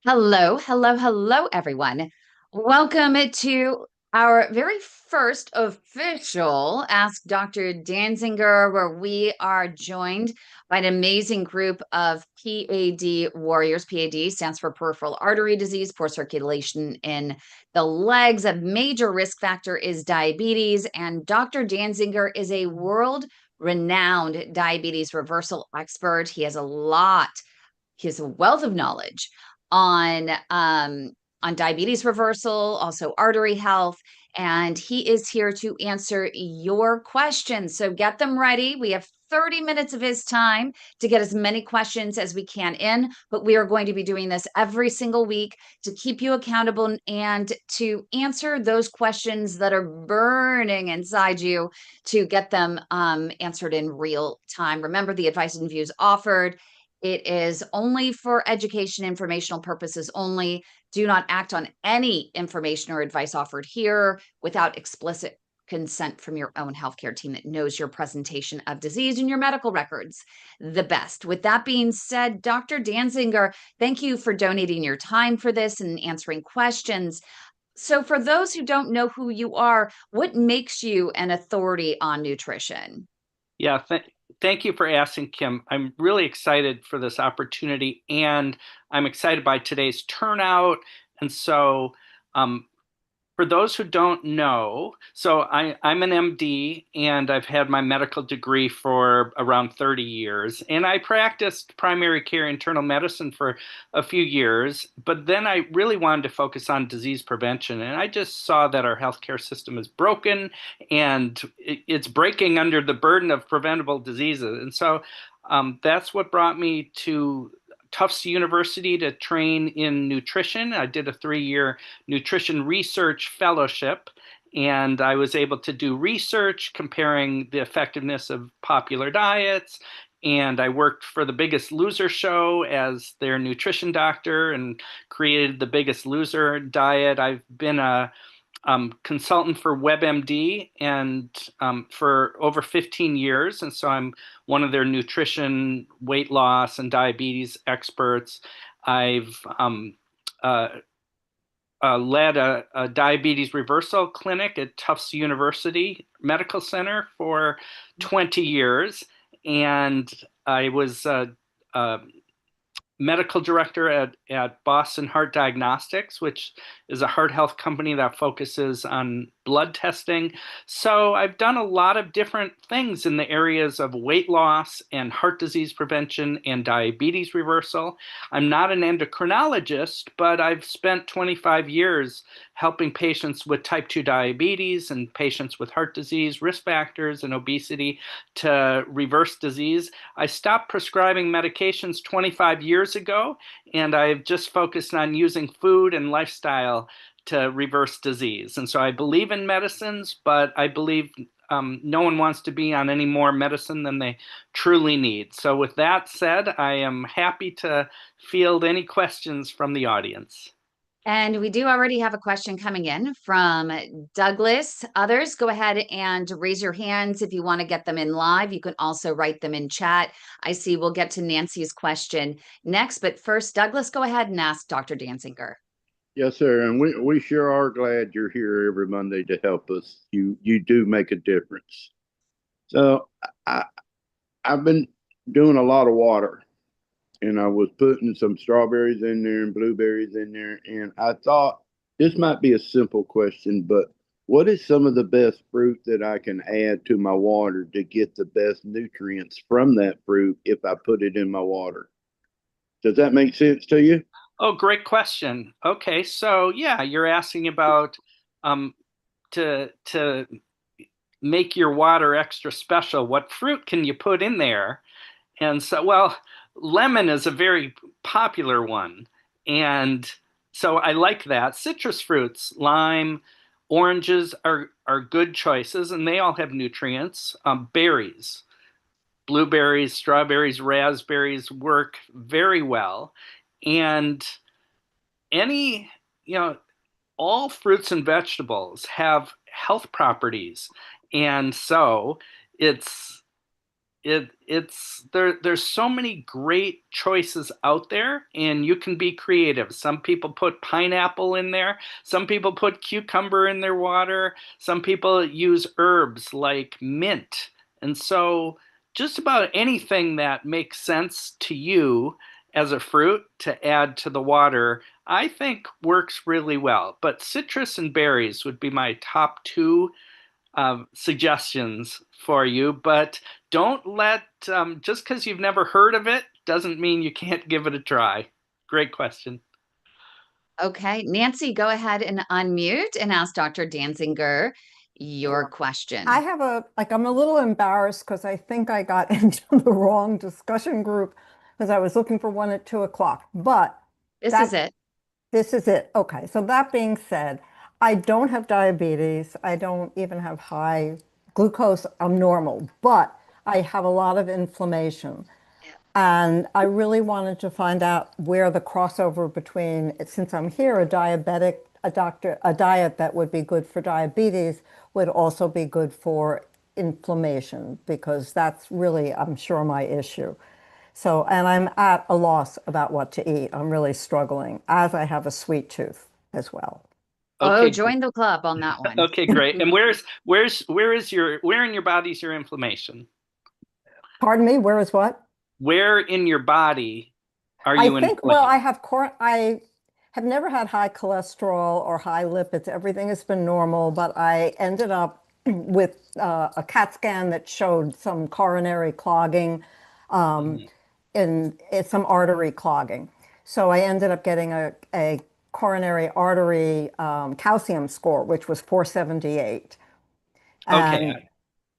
Hello, hello, hello, everyone. Welcome to our very first official Ask Dr. Dansinger, where we are joined by an amazing group of PAD warriors. PAD stands for peripheral artery disease, poor circulation in the legs. A major risk factor is diabetes, and Dr. Dansinger is a world renowned diabetes reversal expert. He has a wealth of knowledge on diabetes reversal, also artery health, and he is here to answer your questions. So get them ready. We have 30 minutes of his time to get as many questions as we can in, but we are going to be doing this every single week to keep you accountable and to answer those questions that are burning inside you to get them answered in real time. Remember, the advice and views offered, it is only for education, informational purposes only. Do not act on any information or advice offered here without explicit consent from your own healthcare team that knows your presentation of disease and your medical records the best. With that being said, Dr. Dansinger, thank you for donating your time for this and answering questions. So, for those who don't know who you are, what makes you an authority on nutrition? Yeah, thank you for asking, Kim. I'm really excited for this opportunity, and I'm excited by today's turnout. And so, um, for those who don't know, I'm an MD and I've had my medical degree for around 30 years. And I practiced primary care internal medicine for a few years, but then I really wanted to focus on disease prevention. And I just saw that our healthcare system is broken and it's breaking under the burden of preventable diseases. And so that's what brought me to Tufts University to train in nutrition. I did a 3-year nutrition research fellowship, and I was able to do research comparing the effectiveness of popular diets. And I worked for the Biggest Loser show as their nutrition doctor and created the Biggest Loser diet. I've been a consultant for WebMD and for over 15 years. And so I'm one of their nutrition, weight loss, and diabetes experts. I've uh, led a diabetes reversal clinic at Tufts University Medical Center for 20 years. And I was medical director at Boston Heart Diagnostics, which is a heart health company that focuses on blood testing. So I've done a lot of different things in the areas of weight loss and heart disease prevention and diabetes reversal. I'm not an endocrinologist, but I've spent 25 years helping patients with type 2 diabetes and patients with heart disease, risk factors, and obesity to reverse disease. I stopped prescribing medications 25 years ago, and I've just focused on using food and lifestyle to reverse disease. And so I believe in medicines, but I believe no one wants to be on any more medicine than they truly need. So with that said, I am happy to field any questions from the audience. And we do already have a question coming in from Douglas. Others, go ahead and raise your hands if you want to get them in live. You can also write them in chat. I see we'll get to Nancy's question next, but first, Douglas, go ahead and ask Dr. Danzinger. Yes, sir. And we sure are glad you're here every Monday to help us. You do make a difference. So I I've been doing a lot of water, and I was putting some strawberries in there and blueberries in there, and I thought this might be a simple question, but what is some of the best fruit that I can add to my water to get the best nutrients from that fruit if I put it in my water? Does that make sense to you? Oh, great question. Okay, so yeah, you're asking about um, to make your water extra special. What fruit can you put in there? And so, well, lemon is a very popular one. And so I like that. Citrus fruits, lime, oranges are good choices, and they all have nutrients. Berries, blueberries, strawberries, raspberries work very well. And any, you know, all fruits and vegetables have health properties. And so it's there's so many great choices out there, and you can be creative. Some people put pineapple in there, some people put cucumber in their water, some people use herbs like mint. And so just about anything that makes sense to you as a fruit to add to the water, I think works really well. But citrus and berries would be my top two suggestions for you, but don't let just because you've never heard of it doesn't mean you can't give it a try. Great question. Okay, Nancy, go ahead and unmute and ask Dr. Dansinger your I question. have I'm a little embarrassed because I think I got into the wrong discussion group because I was looking for one at 2 o'clock. But This is that it. this is it. Okay. So that being said, I don't have diabetes. I don't even have high glucose. I'm normal, but I have a lot of inflammation. And I really wanted to find out where the crossover between, since I'm here, a diabetic, a diet that would be good for diabetes would also be good for inflammation, because that's really, I'm sure, my issue. So, and I'm at a loss about what to eat. I'm really struggling, as I have a sweet tooth as well. Oh, Okay, join the club on that one. okay, great. And where in your body is your inflammation? Pardon me, where is what? Where in your body are I you think, well, inflamed? I have never had high cholesterol or high lipids. Everything has been normal, but I ended up with a CAT scan that showed some coronary clogging, um, Mhm. and it's some artery clogging. So I ended up getting a coronary artery calcium score, which was 478. Okay,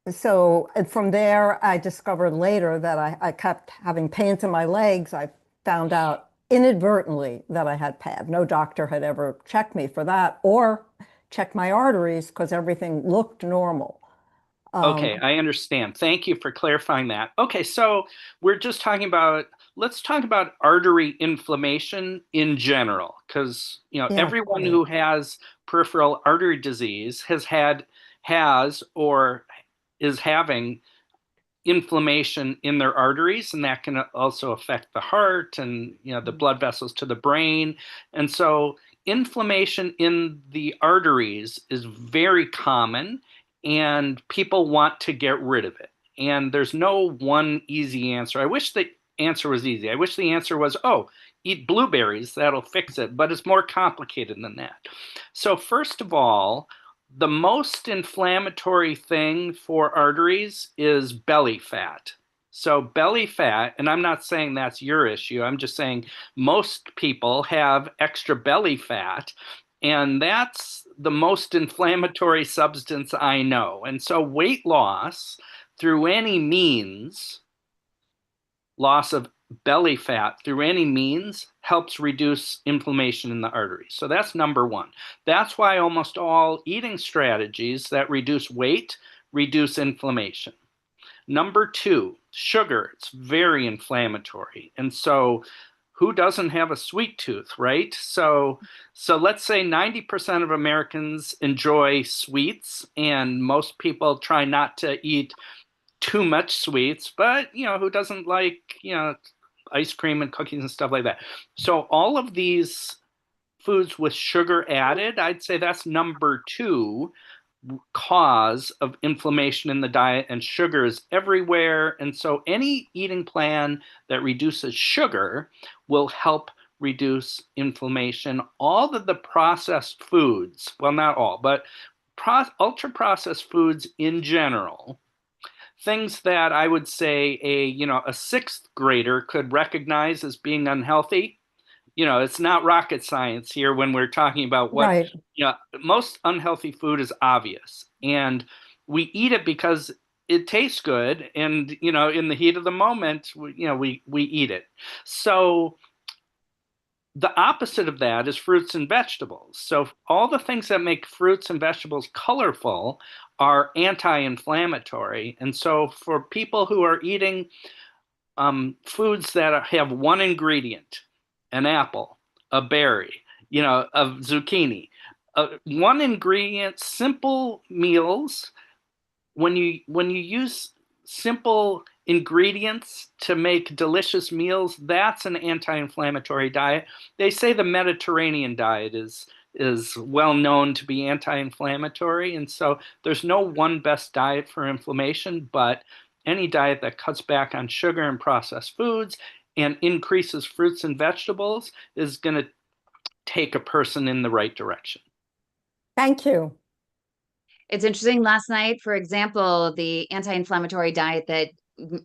And so from there, I discovered later that I kept having pains in my legs. I found out inadvertently that I had PAD. No doctor had ever checked me for that or checked my arteries because everything looked normal. okay, I understand. Thank you for clarifying that. Okay, so we're just talking about, let's talk about artery inflammation in general, because Yeah, everyone great. who has peripheral artery disease has or is having inflammation in their arteries, and that can also affect the heart and the blood vessels to the brain. And so inflammation in the arteries is very common, and people want to get rid of it. And there's no one easy answer. I wish the answer was easy. I wish the answer was, oh, eat blueberries, that'll fix it. But it's more complicated than that. So first of all, the most inflammatory thing for arteries is belly fat. So, belly fat, and I'm not saying that's your issue, I'm just saying most people have extra belly fat, and that's the most inflammatory substance I know. And so, weight loss through any means, loss of belly fat through any means helps reduce inflammation in the arteries. So that's number one. That's why almost all eating strategies that reduce weight reduce inflammation. Number two, sugar. It's very inflammatory. And so who doesn't have a sweet tooth, right? So let's say 90% of Americans enjoy sweets, and most people try not to eat too much sweets, but who doesn't like, ice cream and cookies and stuff like that. So all of these foods with sugar added, I'd say that's number two cause of inflammation in the diet, and sugar is everywhere. And so any eating plan that reduces sugar will help reduce inflammation. All of the processed foods, well, not all, but ultra processed foods in general, things that I would say a sixth grader could recognize as being unhealthy. It's not rocket science here when we're talking about what, Right. most unhealthy food is obvious, and we eat it because it tastes good, and in the heat of the moment, we eat it. So the opposite of that is fruits and vegetables. So all the things that make fruits and vegetables colorful are anti-inflammatory. And so for people who are eating foods that have one ingredient, an apple, a berry, a zucchini, one ingredient, simple meals, when you use simple ingredients to make delicious meals, that's an anti-inflammatory diet. They say the Mediterranean diet is well known to be anti-inflammatory, and so there's no one best diet for inflammation, but any diet that cuts back on sugar and processed foods and increases fruits and vegetables is going to take a person in the right direction. Thank you. It's interesting. Last night, for example, the anti-inflammatory diet that,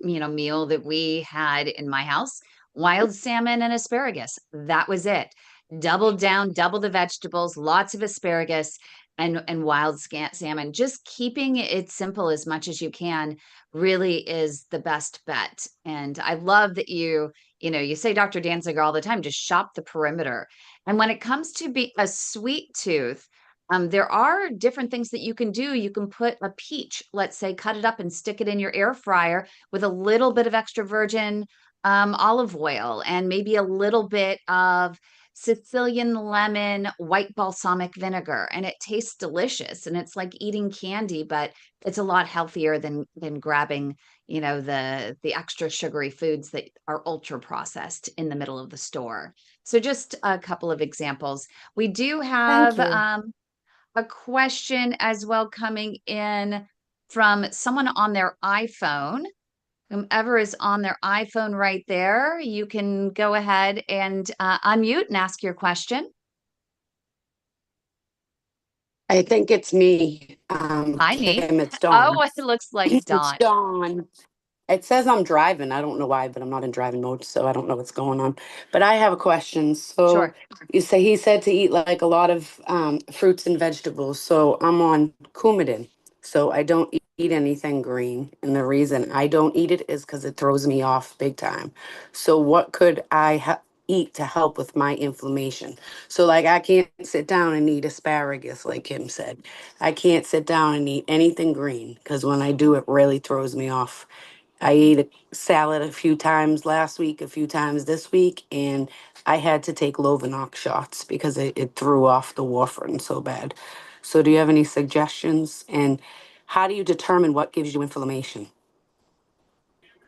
meal that we had in my house, wild salmon and asparagus. That was it. Double down, double the vegetables, lots of asparagus and wild salmon. Just keeping it simple as much as you can really is the best bet. And I love that you say Dr. Dansinger all the time, just shop the perimeter. And when it comes to be a sweet tooth, there are different things that you can do. You can put a peach, let's say, cut it up and stick it in your air fryer with a little bit of extra virgin olive oil and maybe a little bit of Sicilian lemon white balsamic vinegar. And it tastes delicious. And it's like eating candy, but it's a lot healthier than grabbing, the extra sugary foods that are ultra processed in the middle of the store. So just a couple of examples. We do Thank have you. a question as well coming in from someone on their iPhone. Whomever is on their iPhone right there, you can go ahead and unmute and ask your question. I think it's me. Hi, me. Kim, it's Oh, Dawn. it looks like It's Dawn. Dawn. It says I'm driving. I don't know why, but I'm not in driving mode, so I don't know what's going on. But I have a question. So Sure. he said to eat like a lot of fruits and vegetables. So I'm on Coumadin. So I don't eat anything green. And the reason I don't eat it is because it throws me off big time. So what could I eat to help with my inflammation? So like I can't sit down and eat asparagus, like Kim said. I can't sit down and eat anything green because when I do, it really throws me off. I ate a salad a few times last week, a few times this week, and I had to take Lovenox shots because it threw off the warfarin so bad. So, do you have any suggestions? And how do you determine what gives you inflammation?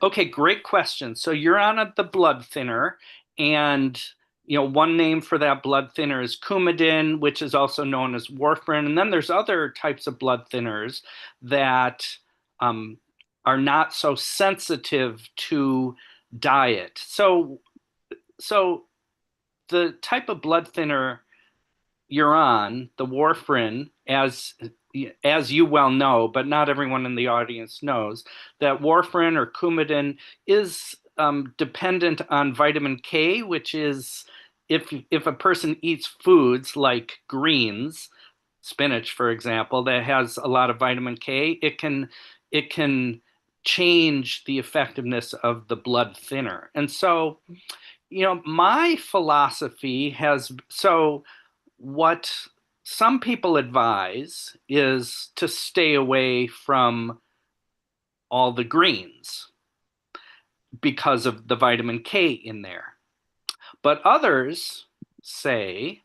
Okay, great question. So you're on the blood thinner, and one name for that blood thinner is Coumadin, which is also known as warfarin. And then there's other types of blood thinners that um, are not so sensitive to diet. So the type of blood thinner you're on, the warfarin, as you well know, but not everyone in the audience knows, that warfarin or Coumadin is dependent on vitamin K, which is if a person eats foods like greens, spinach, for example, that has a lot of vitamin K, it can change the effectiveness of the blood thinner. And so, my philosophy has so what some people advise is to stay away from all the greens because of the vitamin K in there. But others say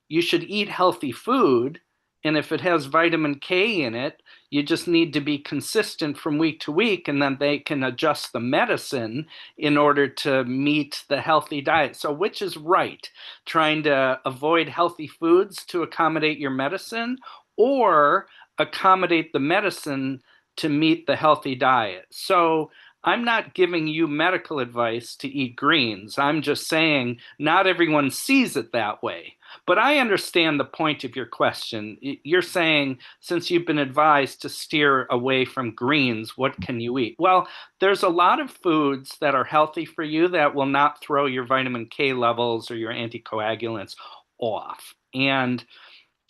you should eat healthy food. And if it has vitamin K in it, you just need to be consistent from week to week, and then they can adjust the medicine in order to meet the healthy diet. So, which is right? Trying to avoid healthy foods to accommodate your medicine, or accommodate the medicine to meet the healthy diet? So, I'm not giving you medical advice to eat greens. I'm just saying not everyone sees it that way. But I understand the point of your question. You're saying, since you've been advised to steer away from greens, what can you eat? Well, there's a lot of foods that are healthy for you that will not throw your vitamin K levels or your anticoagulants off. And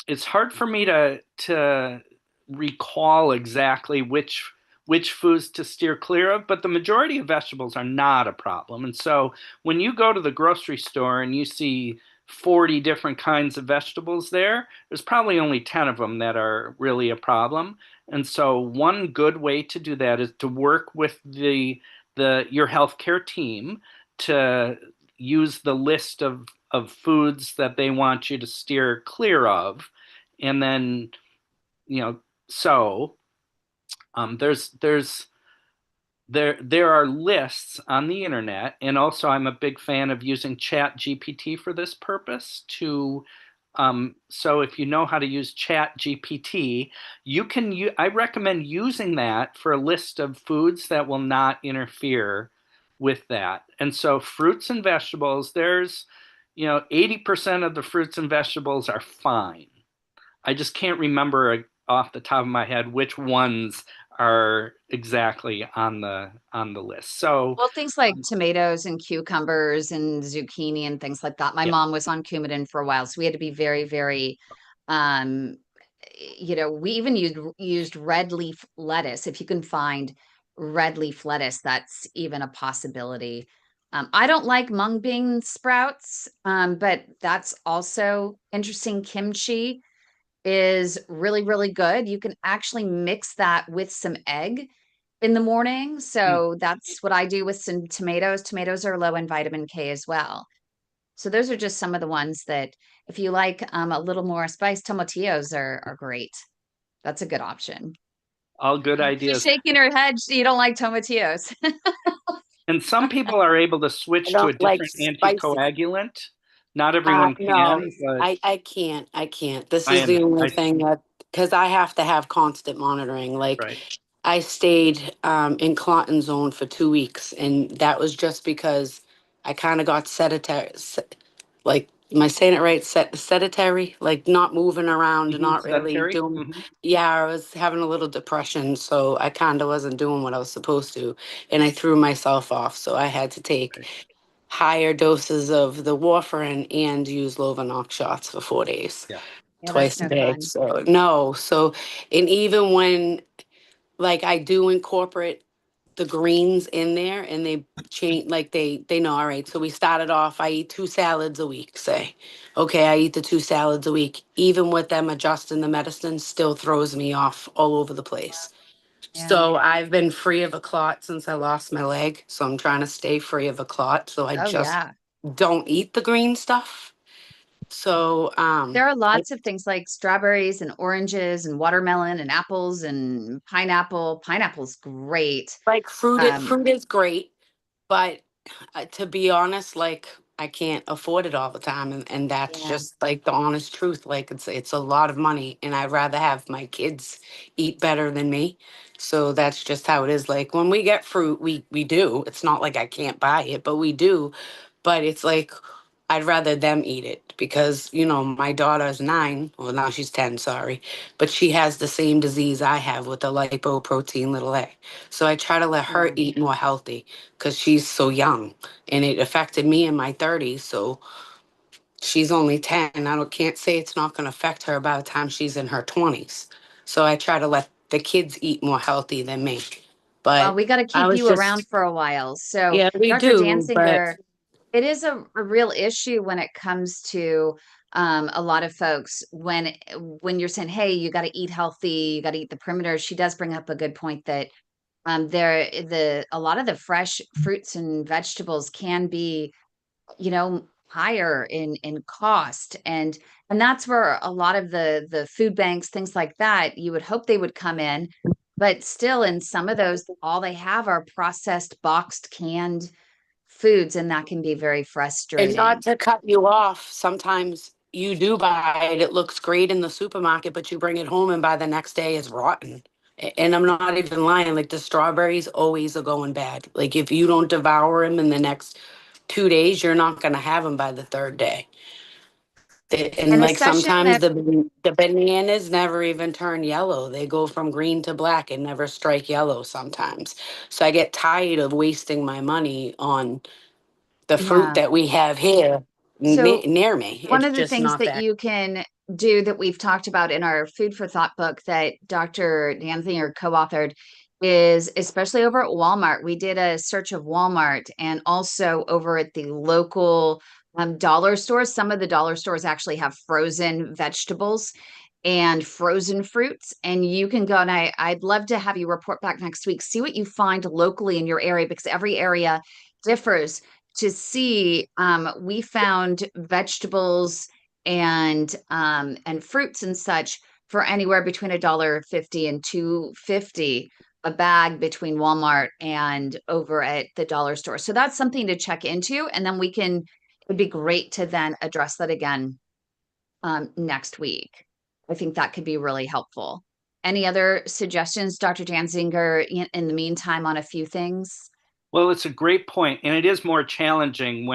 it's hard for me to recall exactly which foods to steer clear of, but the majority of vegetables are not a problem. And so when you go to the grocery store and you see 40 different kinds of vegetables there's probably only 10 of them that are really a problem. And so one good way to do that is to work with your healthcare team to use the list of foods that they want you to steer clear of. And then, so there's there are lists on the internet, and also I'm a big fan of using Chat GPT for this purpose to so if you know how to use Chat GPT, I recommend using that for a list of foods that will not interfere with that. And so fruits and vegetables, there's 80% of the fruits and vegetables are fine. I just can't remember off the top of my head which ones are exactly on the list. So Well, things like tomatoes and cucumbers and zucchini and things like that. My yeah, mom was on Coumadin for a while, so we had to be very, very, um, we even used red leaf lettuce. If you can find red leaf lettuce, that's even a possibility. I don't like mung bean sprouts, but that's also interesting. Kimchi is really, really good. You can actually mix that with some egg in the morning. mm, So that's what I do with some tomatoes. Tomatoes are low in vitamin K as well. So those are just some of the ones that if you like a little more spice, tomatillos are great. That's a good option. all good She's ideas. shaking her head. You don't like tomatillos. And some people are able to I switch to a don't like different spicy. anticoagulant. Not everyone No, can, but I can't. I can't. This is I the only I thing that, because I have to have constant monitoring. Like right. I stayed in Clotton zone for 2 weeks, and that was just because I kind of got sedentary. Like, am I saying it right? Sedentary, like not moving around, not really Sedentary. doing. Yeah, I was having a little depression, so I kind of wasn't doing what I was supposed to, and I threw myself off. So I had to take Right. higher doses of the warfarin and use Lovenox shots for 4 days, Yeah. Yeah, that's twice a no day. fun. So no, so and even when like I do incorporate the greens in there and they change like they know, all right, so we started off, I eat 2 salads a week, say. Okay, I eat the 2 salads a week. Even with them adjusting the medicine still throws me off all over the place. Yeah. So I've been free of a clot since I lost my leg. So I'm trying to stay free of a clot. So I Oh, just yeah. don't eat the green stuff. So There are lots of things like strawberries and oranges and watermelon and apples and pineapple. Pineapple's great. like Um, fruit is great, but to be honest, like I can't afford it all the time, and that's yeah. just like the honest truth. Like it's a lot of money, and I'd rather have my kids eat better than me. So that's just how it is. Like when we get fruit, we do. It's not like I can't buy it, but we do. But it's like I'd rather them eat it because, my daughter's 9. Well, now she's 10, sorry. But she has the same disease I have with the lipoprotein little a. So I try to let her Yeah. eat more healthy because she's so young. And it affected me in my 30s. So she's only 10. Can't say it's not going to affect her by the time she's in her 20s. So I try to let the kids eat more healthy than me. Well, But we got to I keep was you around just, for a while. So, yeah, we Dr. do. But Dansinger, it is a real issue when it comes to a lot of folks when you're saying, "Hey, you got to eat healthy, you got to eat the perimeters." She does bring up a good point that a lot of the fresh fruits and vegetables can be higher in cost, and that's where a lot of the food banks, things like that, you would hope they would come in, but still in some of those all they have are processed, boxed, canned foods, and that can be very And not frustrating. to cut you off, sometimes you do buy it, it looks great in the supermarket, but you bring it home and by the next day it's rotten. And I'm not even lying, like the strawberries always are going bad. Like if you don't devour them in the next 2 days, you're not going to have them by the third day. And And a like session sometimes that the bananas never even turn yellow. They go from green to black and never strike yellow sometimes. So I get tired of wasting my money on the fruit yeah. that we have here So near me. one It's of the just things not that that. you can do that we've talked about in our Food for Thought book that Dr. Danzinger co-authored is, especially over at Walmart, we did a search of Walmart and also over at the local dollar stores. Some of the dollar stores actually have frozen vegetables and frozen fruits. And you can go, and I'd love to have you report back next week, see what you find locally in your area, because every area differs. To see, we found vegetables and fruits and such for anywhere between $1.50 and $2.50 a bag between Walmart and over at the dollar store. So that's something to check into. And then it'd be great to then address that again next week. I think that could be really helpful. Any other suggestions, Dr. Dansinger, in the meantime, on a few things? Well, it's a great point, and it is more challenging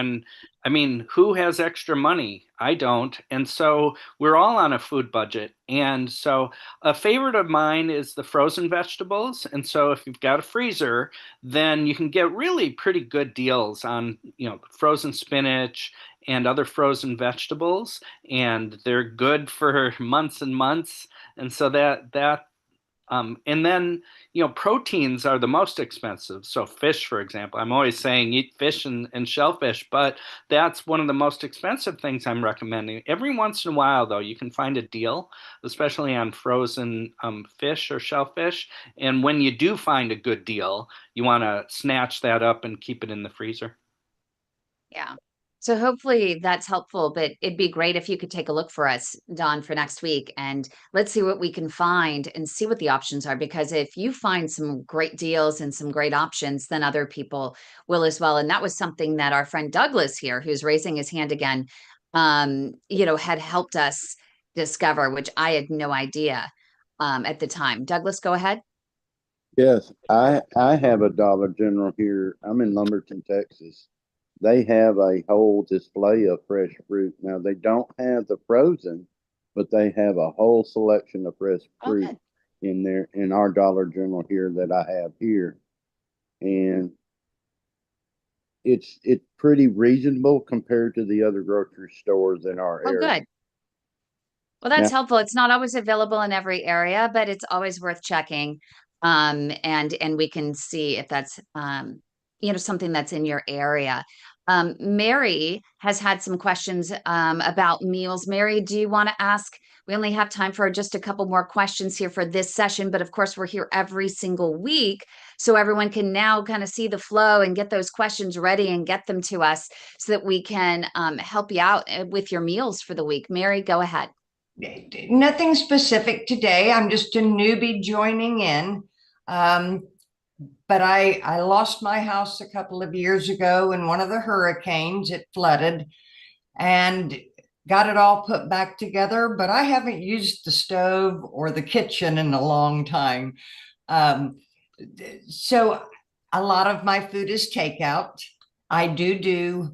I mean, who has extra money? I don't. And so we're all on a food budget. And so a favorite of mine is the frozen vegetables. And so if you've got a freezer, then you can get really pretty good deals on, frozen spinach and other frozen vegetables, and they're good for months and months. And so and then, proteins are the most expensive. So fish, for example, I'm always saying eat fish and shellfish, but that's one of the most expensive things I'm recommending. Every once in a while, though, you can find a deal, especially on frozen fish or shellfish. And when you do find a good deal, you want to snatch that up and keep it in the freezer. Yeah. So hopefully that's helpful, but it'd be great if you could take a look for us, Dawn, for next week, and let's see what we can find and see what the options are. Because if you find some great deals and some great options, then other people will as well. And that was something that our friend Douglas here, who's raising his hand again, had helped us discover, which I had no idea at the time. Douglas, go ahead. Yes, I have a Dollar General here. I'm in Lumberton, Texas. They have a whole display of fresh fruit. Now they don't have the frozen, but they have a whole selection of fresh fruit Okay. in there in our Dollar General here that I have here. And it's pretty reasonable compared to the other grocery stores in our Oh, area. good. Well, that's Now, helpful. It's not always available in every area, but it's always worth checking. And we can see if that's something that's in your area. Mary has had some questions about meals. Mary, do you want to ask? We only have time for just a couple more questions here for this session, but of course we're here every single week, so everyone can now kind of see the flow and get those questions ready and get them to us so that we can help you out with your meals for the week. Mary, go ahead. Nothing specific today. I'm just a newbie joining in. But I lost my house a couple of years ago in one of the hurricanes. It flooded and got it all put back together, but I haven't used the stove or the kitchen in a long time. So a lot of my food is takeout. I do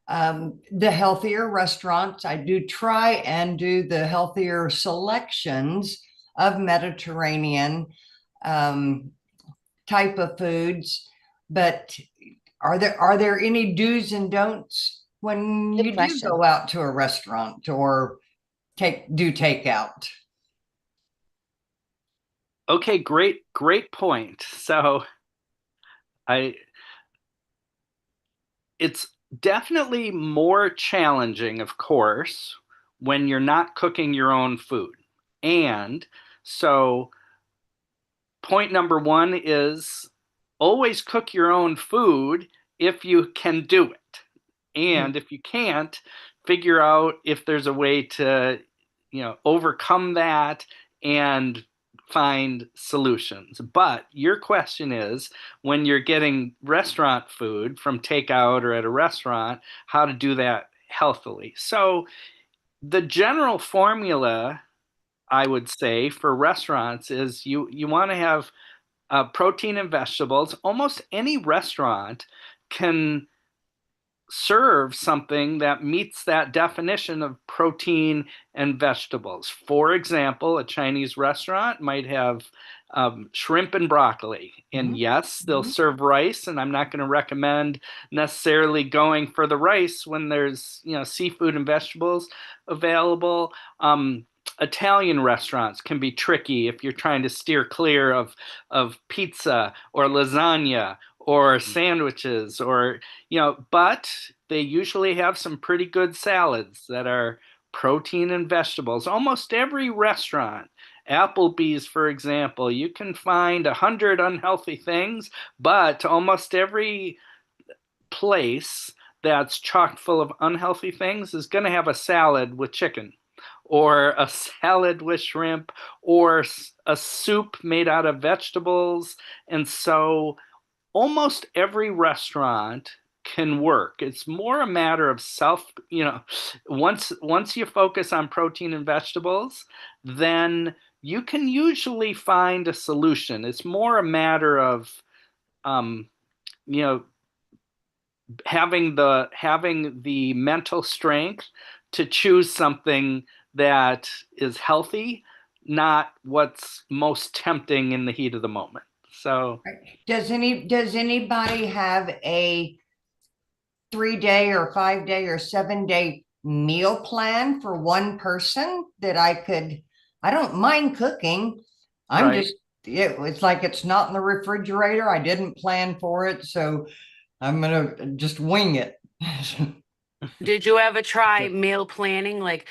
the healthier restaurants. I do try and do the healthier selections of Mediterranean type of foods. But are there any do's and don'ts when Good you do question. go out to a restaurant or do takeout? Okay, great point. So it's definitely more challenging, of course, when you're not cooking your own food. And so point number one is always cook your own food if you can do it. And if you can't, figure out if there's a way to, overcome that and find solutions. But your question is, when you're getting restaurant food from takeout or at a restaurant, how to do that healthily. So the general formula, I would say, for restaurants is you want to have protein and vegetables. Almost any restaurant can serve something that meets that definition of protein and vegetables. For example, a Chinese restaurant might have shrimp and broccoli. And yes, they'll serve rice, and I'm not going to recommend necessarily going for the rice when there's, seafood and vegetables available. Italian restaurants can be tricky if you're trying to steer clear of pizza or lasagna or sandwiches or, but they usually have some pretty good salads that are protein and vegetables. Almost every restaurant, Applebee's, for example, you can find 100 unhealthy things, but almost every place that's chock full of unhealthy things is going to have a salad with chicken or a salad with shrimp, or a soup made out of vegetables. And so almost every restaurant can work. It's more a matter of once you focus on protein and vegetables, then you can usually find a solution. It's more a matter of um, you know having the mental strength to choose something that is healthy, not what's most tempting in the heat of the moment. So Does anybody have a 3-day or 5-day or 7-day meal plan for one person that I don't mind cooking. right. It's like it's not in the refrigerator. I didn't plan for it, so I'm gonna just wing it. Did you ever try meal planning? Like,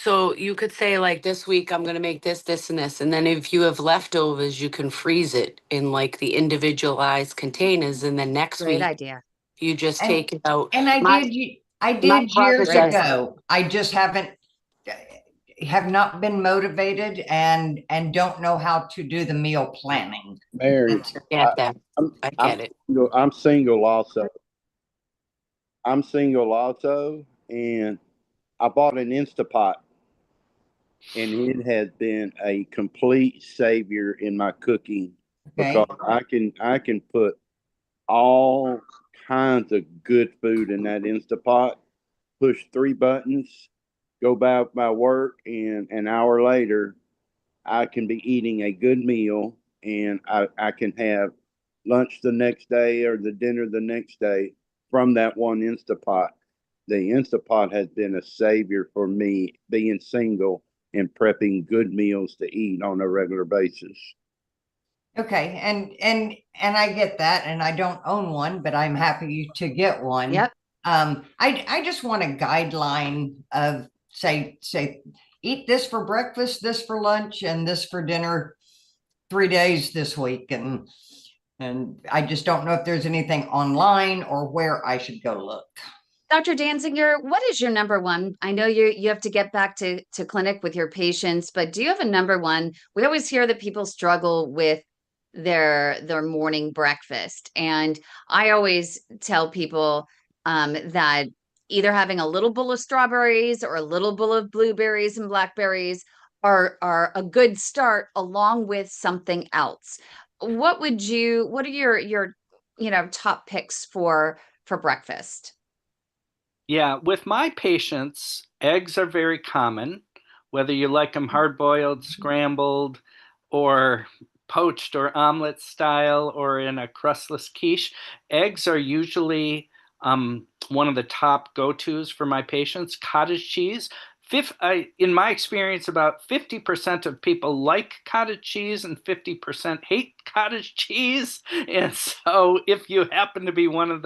so you could say, like, this week I'm gonna make this, this, and this. And then if you have leftovers, you can freeze it in like the individualized containers. And then next Great week idea. you just And take it out. and I My did brother years Great does. idea. ago. I just have not been motivated and don't know how to do the meal planning. Mary, Get that. I'm, I I'm get it. I'm single also. I'm single also, and I bought an Instapot, and it has been a complete savior in my cooking Okay. because I can put all kinds of good food in that Instapot, push 3 buttons, go about my work, and an hour later, I can be eating a good meal, and I can have lunch the next day or the dinner the next day from that one Instapot. The Instapot has been a savior for me being single and prepping good meals to eat on a regular basis. Okay, and I get that, and I don't own one, but I'm happy to get one. Yep. I just want a guideline of say eat this for breakfast, this for lunch, and this for dinner 3 days this week, and I just don't know if there's anything online or where I should go look. Dr. Dansinger, what is your number one? I know you have to get back to clinic with your patients, but do you have a number one? We always hear that people struggle with their morning breakfast, and I always tell people that either having a little bowl of strawberries or a little bowl of blueberries and blackberries are a good start, along with something else. What are your top picks for breakfast? Yeah, with my patients, eggs are very common, whether you like them hard boiled, scrambled, or poached or omelet style, or in a crustless quiche. Eggs are usually one of the top go tos for my patients. Cottage cheese. In my experience, about 50% of people like cottage cheese and 50% hate cottage cheese. And so, if you happen to be one of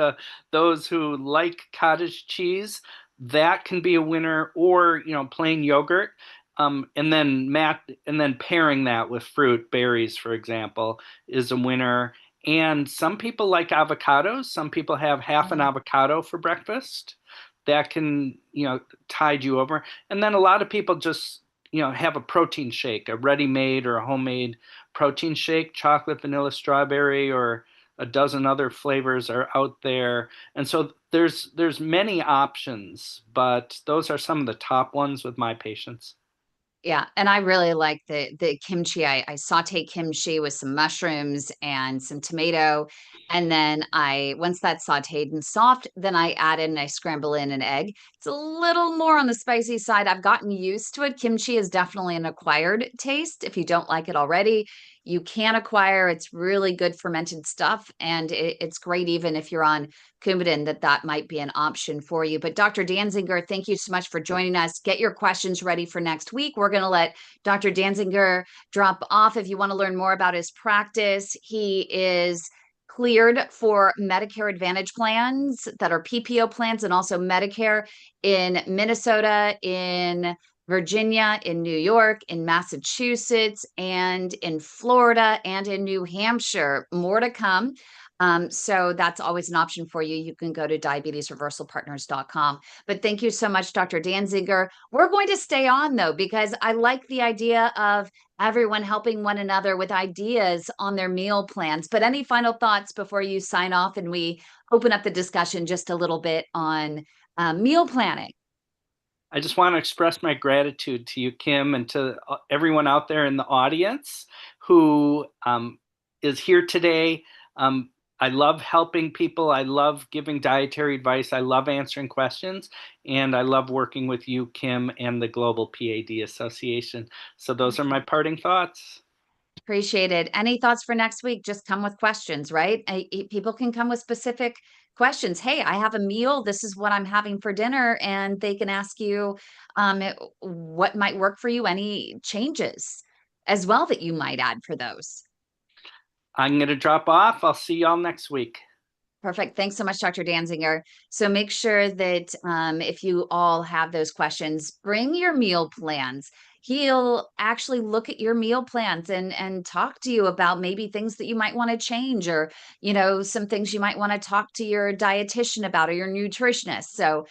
those who like cottage cheese, that can be a winner, or plain yogurt. And then pairing that with fruit, berries, for example, is a winner. And some people like avocados. Some people have half an avocado for breakfast. That can, tide you over. And then a lot of people just, have a protein shake, a ready-made or a homemade protein shake, chocolate, vanilla, strawberry, or a dozen other flavors are out there. And so there's many options, but those are some of the top ones with my patients. Yeah, and I really like the kimchi. I saute kimchi with some mushrooms and some tomato, and then once that's sauteed and soft, then I add in I scramble in an egg. It's a little more on the spicy side. I've gotten used to it. Kimchi is definitely an acquired taste. If you don't like it already, you can acquire. It's really good fermented stuff, and it's great even if you're on Coumadin, that might be an option for you. But Dr. Dansinger, thank you so much for joining us. Get your questions ready for next week. We're going to let Dr. Dansinger drop off. If you want to learn more about his practice, he is cleared for Medicare Advantage plans that are PPO plans, and also Medicare in Minnesota, in Virginia, in New York, in Massachusetts, and in Florida, and in New Hampshire. More to come. So that's always an option for you. You can go to diabetesreversalpartners.com. But thank you so much, Dr. Dansinger. We're going to stay on though, because I like the idea of everyone helping one another with ideas on their meal plans. But any final thoughts before you sign off and we open up the discussion just a little bit on meal planning? I just want to express my gratitude to you, Kim, and to everyone out there in the audience who is here today. I love helping people. I love giving dietary advice. I love answering questions. And I love working with you, Kim, and the Global PAD Association. So those are my parting thoughts. Appreciate it. Any thoughts for next week? Just come with questions, right? People can come with specific questions. Hey, I have a meal. This is what I'm having for dinner. And they can ask you what might work for you, any changes as well that you might add for those. I'm going to drop off. I'll see y'all next week. Perfect. Thanks so much, Dr. Dansinger. So make sure that if you all have those questions, bring your meal plans. He'll actually look at your meal plans and talk to you about maybe things that you might want to change, or, you know, some things you might want to talk to your dietitian about or your nutritionist. So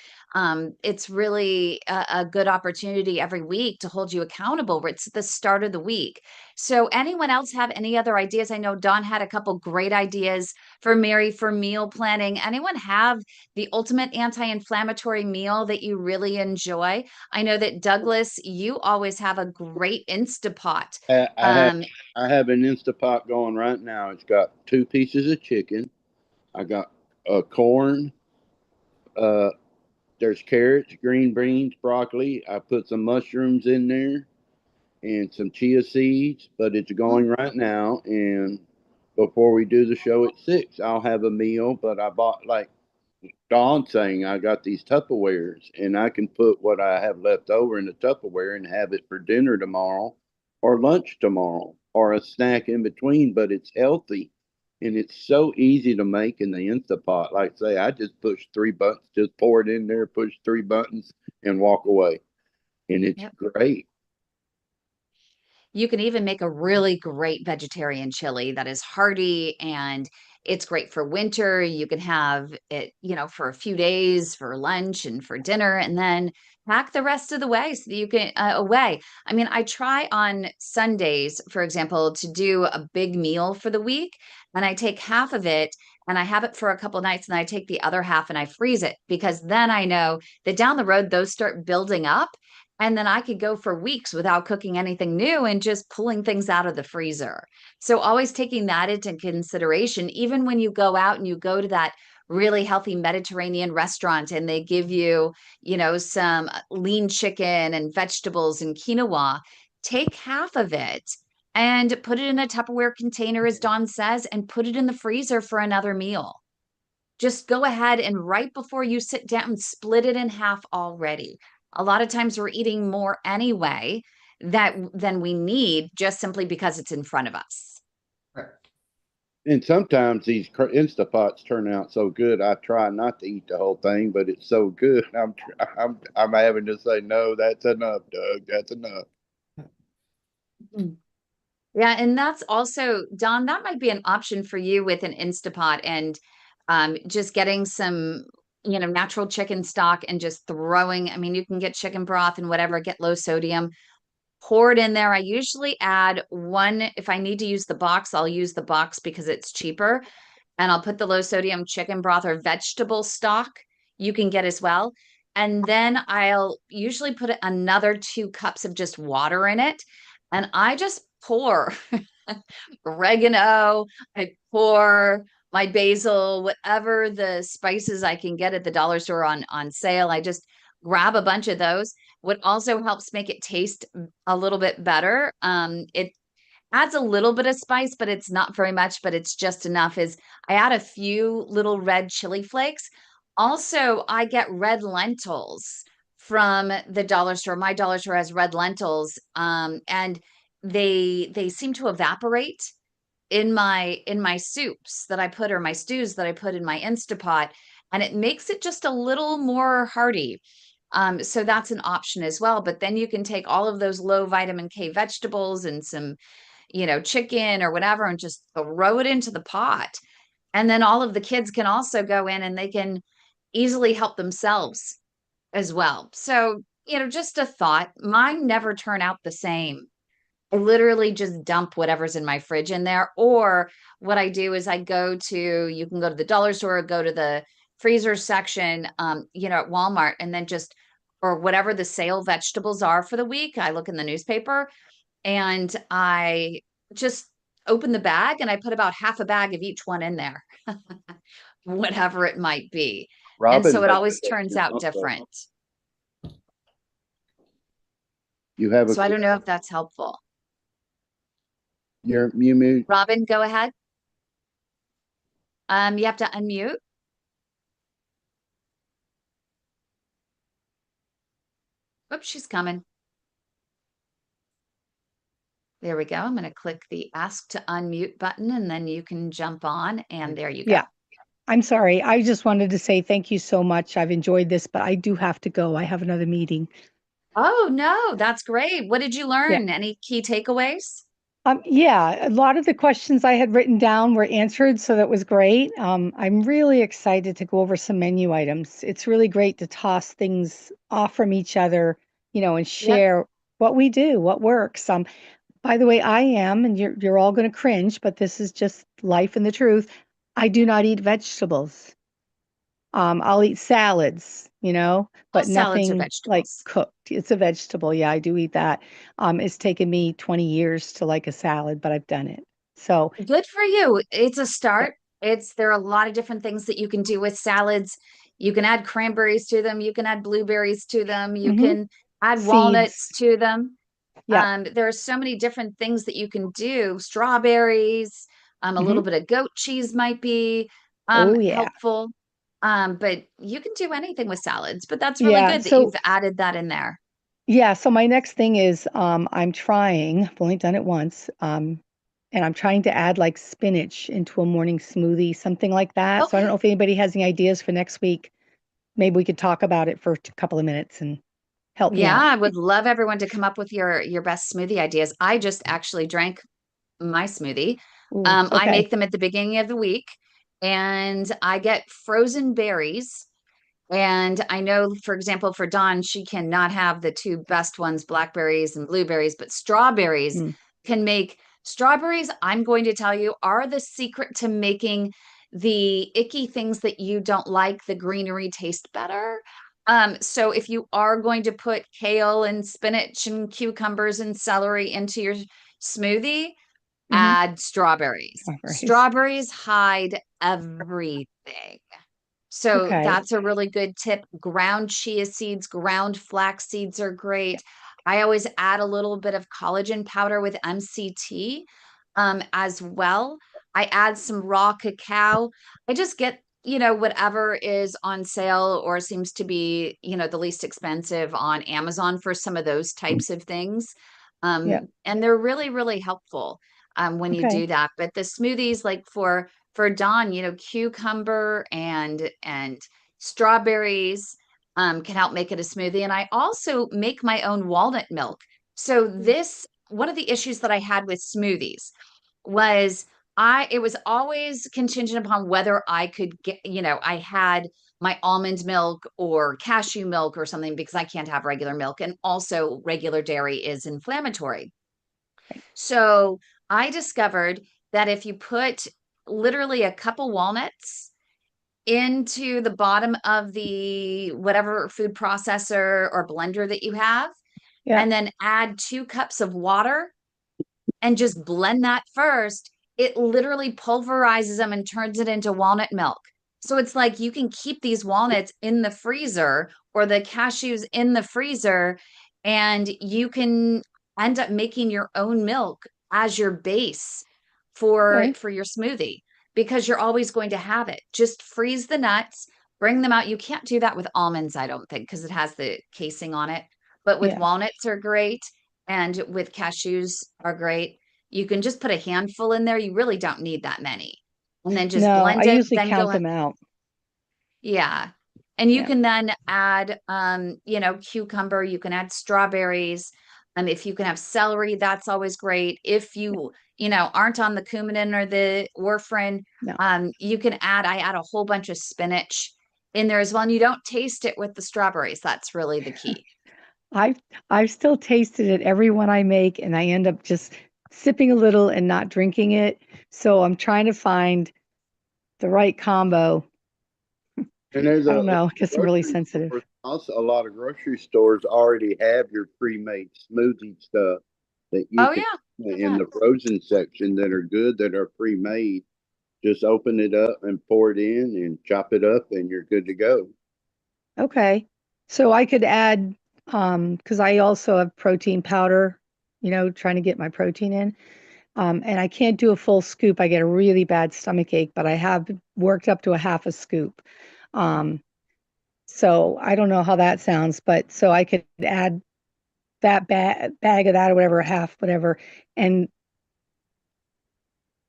it's really a good opportunity every week to hold you accountable. It's the start of the week. So anyone else have any other ideas? I know Dawn had a couple great ideas for Mary for meal planning. Anyone have the ultimate anti-inflammatory meal that you really enjoy? I know that Douglas, you always have a great Instapot. I have an Instapot going right now. It's got 2 pieces of chicken. I got corn. There's carrots, green beans, broccoli. I put some mushrooms in there and some chia seeds, but it's going right now. And before we do the show at 6, I'll have a meal. But I bought, like Dawn saying, I got these Tupperwares, and I can put what I have left over in the Tupperware and have it for dinner tomorrow or lunch tomorrow or a snack in between, but it's healthy. And it's so easy to make in the Instapot. Like say, I just push 3 buttons, just pour it in there, push 3 buttons, and walk away. And it's great. You can even make a really great vegetarian chili that is hearty, and it's great for winter. You can have it, you know, for a few days for lunch and for dinner, and then pack the rest of the way so that you can away. I mean, I try on Sundays, for example, to do a big meal for the week, and I take half of it and I have it for a couple nights, and I take the other half and I freeze it, because then I know that down the road those start building up, and then I could go for weeks without cooking anything new and just pulling things out of the freezer. So always taking that into consideration, even when you go out and you go to that really healthy Mediterranean restaurant and they give you, you know, some lean chicken and vegetables and quinoa, take half of it and put it in a Tupperware container, as Dawn says, and put it in the freezer for another meal. Just go ahead and right before you sit down, split it in half already. A lot of times we're eating more anyway than we need, just simply because it's in front of us. And sometimes these Instapots turn out so good. I try not to eat the whole thing, but it's so good. I'm having to say, no, that's enough, Doug. That's enough. Yeah, and that's also, Don, that might be an option for you with an Instapot, and just getting some, you know, natural chicken stock and just throwing, I mean, you can get chicken broth and whatever, get low sodium, pour it in there. I usually add one, if I need to use the box, I'll use the box because it's cheaper. And I'll put the low sodium chicken broth or vegetable stock you can get as well. And then I'll usually put another 2 cups of just water in it. And I just pour oregano, I pour my basil, whatever the spices I can get at the dollar store on sale. I just grab a bunch of those. What also helps make it taste a little bit better, it adds a little bit of spice, but it's not very much, but it's just enough, is I add a few little red chili flakes. Also, I get red lentils from the dollar store. My dollar store has red lentils, and they seem to evaporate in my soups that I put, or my stews that I put in my Instapot, and it makes it just a little more hearty. So that's an option as well. But then you can take all of those low vitamin K vegetables and some, you know, chicken or whatever, and just throw it into the pot. And then all of the kids can also go in and they can easily help themselves as well. So, just a thought. Mine never turn out the same. I literally just dump whatever's in my fridge in there. Or what I do is you can go to the dollar store, or go to the freezer section, at Walmart, and then or whatever the sale vegetables are for the week, I look in the newspaper and I just open the bag and I put about half a bag of each one in there, whatever it might be. And so Robin, it always turns out different. you have So I don't know if that's helpful. you mute. Robin, go ahead. You have to unmute. Oops, she's coming. There we go. I'm going to click the ask to unmute button and then you can jump on, and there you go. Yeah. I'm sorry. I just wanted to say thank you so much. I've enjoyed this, but I do have to go. I have another meeting. Oh, no, that's great. What did you learn? Yeah. Any key takeaways? Yeah, a lot of the questions I had written down were answered, so that was great. I'm really excited to go over some menu items. It's really great to toss things off from each other, and share what we do, what works. By the way, I am, and you're all going to cringe, but this is just life and the truth. I do not eat vegetables. I'll eat salads, All but salads are nothing like vegetables. cooked. It's a vegetable. Yeah, I do eat that. It's taken me 20 years to like a salad, but I've done it. So, Good for you. It's a yeah. start. There are a lot of different things that you can do with salads. You can add cranberries to them. You can add blueberries to them. You Mhm. can add walnuts Seeds. to them. Yeah. There are so many different things that you can do. Strawberries, a little Mhm. bit of goat cheese might be Oh, yeah. helpful. But you can do anything with salads, but that's really Yeah. good that So, you've added that in there. yeah. So my next thing is I've only done it once. And I'm trying to add like spinach into a morning smoothie, something like that. So I don't Okay. know if anybody has any ideas for next week. Maybe we could talk about it for a couple of minutes and help me Yeah, out. I would love everyone to come up with your best smoothie ideas. I just actually drank my smoothie. Ooh, I okay. make them at the beginning of the week, and I get frozen berries. And I know, for example, for Dawn, she cannot have the two best ones, blackberries and blueberries, but strawberries Mm. can make strawberries. I'm going to tell you, are the secret to making the icky things that you don't like, the greenery, taste better. So if you are going to put kale and spinach and cucumbers and celery into your smoothie, Hmm. add strawberries. Strawberries. Strawberries hide everything. So Okay. that's a really good tip. Ground chia seeds, ground flax seeds are great. I always add a little bit of collagen powder with MCT as well. I add some raw cacao. I just get, whatever is on sale or seems to be, the least expensive on Amazon for some of those types of things. Yeah. And they're really, really helpful when you Okay. do that. But the smoothies, like for Dawn, cucumber and strawberries can help make it a smoothie. And I also make my own walnut milk. So one of the issues that I had with smoothies was it was always contingent upon whether I could get, I had my almond milk or cashew milk or something, because I can't have regular milk. And also regular dairy is inflammatory. Right. So I discovered that if you put literally a couple walnuts into the bottom of the whatever food processor or blender that you have, Yeah. and then add 2 cups of water and just blend that first, it literally pulverizes them and turns it into walnut milk. So it's like you can keep these walnuts in the freezer or the cashews in the freezer, and you can end up making your own milk as your base for Okay. your smoothie, because you're always going to have it. Just freeze the nuts, bring them out. You can't do that with almonds, I don't think, because it has the casing on it. But with Yeah. walnuts are great, and with cashews are great. You can just put a handful in there. You really don't need that many. And then just No, I blend it, usually then go count in. them out. Yeah. And you Yeah. can then add cucumber, you can add strawberries. If you can have celery, that's always great. If you, aren't on the coumadin or the warfarin, No. you can I add a whole bunch of spinach in there as well. And you don't taste it with the strawberries. That's really the key. I've still tasted it every one I make, and I end up just sipping a little and not drinking it. So I'm trying to find the right combo. And there's I don't know. I guess I'm really grocery sensitive. stores, also a lot of grocery stores already have your pre-made smoothie stuff that you Oh can yeah. in the frozen section that are good, that are pre-made. Just open it up and pour it in and chop it up and you're good to go. Okay. So I could add, because I also have protein powder, trying to get my protein in. And I can't do a full scoop. I get a really bad stomach ache, but I have worked up to a half a scoop. So I don't know how that sounds, but so I could add that bag of that or whatever, half, whatever. And